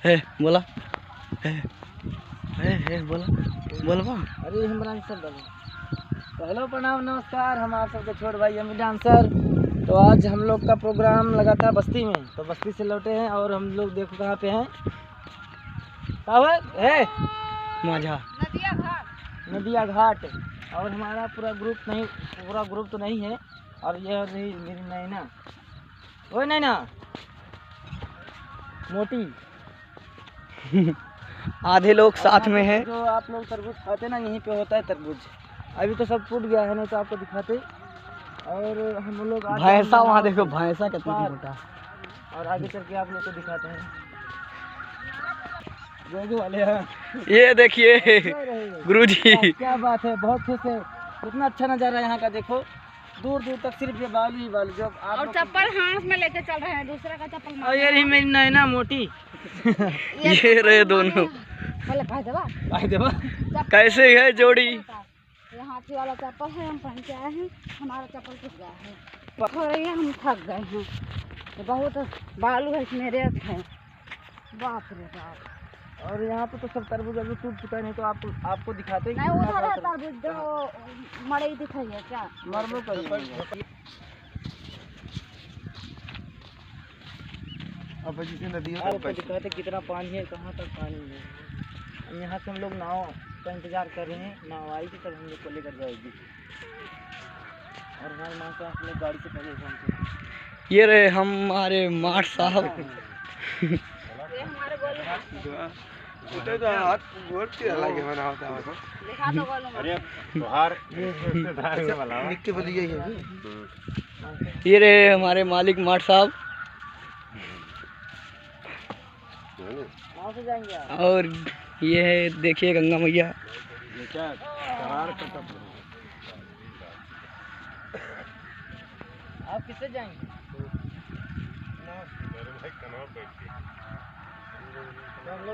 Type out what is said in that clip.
है बोला है बोला बोलवा। अरे इमरान सर बोलो। तो हेलो प्रणाम नमस्कार, हम आप सबके छोट भाई अमित डांसर। तो आज हम लोग का प्रोग्राम लगा था बस्ती में, तो बस्ती से लौटे हैं और हम लोग देखो कहाँ पे हैं। कहाँ है? माझा नदिया घाट। और हमारा पूरा ग्रुप तो नहीं है। और ये रही मेरी नैना, वो नैना मोटी। आधे लोग साथ में हैं। जो आप लोग तरबूज खाते ना, यहीं पे होता है तरबूज। अभी तो सब टूट गया है, नहीं तो आपको दिखाते। और हम लोग भैंसा वहाँ देखो, भैंसा कितना मोटा। और आगे चल के आप लोग को दिखाते हैं। गोगू वाले हैं, ये देखिए गुरुजी, क्या बात है, बहुत खुश है। कितना अच्छा नज़ारा यहाँ का देखो, दूर दूर तक सिर्फ ये बालू ही बालू। जब आप और चप्पल हाथ में लेके चल रहे हैं, दूसरे का चप्पल। और ये रही मेरी नैना मोटी। ये रहे दोनों। भाई देवा कैसे है जोड़ी? ये हाथी वाला चप्पल है, हम पहन के आए हैं। हमारा चप्पल टूट गया है, हो रही है, हम थक गए हैं। तो बहुत बालू है इसमें, रेत है, बाप रे बाप। और यहाँ पे तो सब तरबूज अभी टूट चुका है, नहीं तो आपको दिखाते। नहीं उधर है तरबूज, जो मड़ई दिखाई है क्या? मरबो करिए। अब जिसे नदी आपको दिखाते कितना पानी है, कहाँ तक पानी है। यहाँ से हम लोग नाव का इंतजार कर रहे हैं, नाव आएगी तब हम लोग को लेकर जाएगी। और हमारे माँ का हम लोग गाड़ी से पहले पहुँचे। ये रहे हमारे माठ साहब। ये हमारे गोलू उठे तो हाथ गोड़ के लगे बना होता है दिखा दो गोलू में। अरे तोहार धार से वाला लिख के बोली यही है। ये रहे हमारे मालिक माठ साहब। नाव से जाएंगे आप? और ये है देखिए गंगा मैया। ये क्या तोहार का तब आप किससे जाएंगे? हम लोग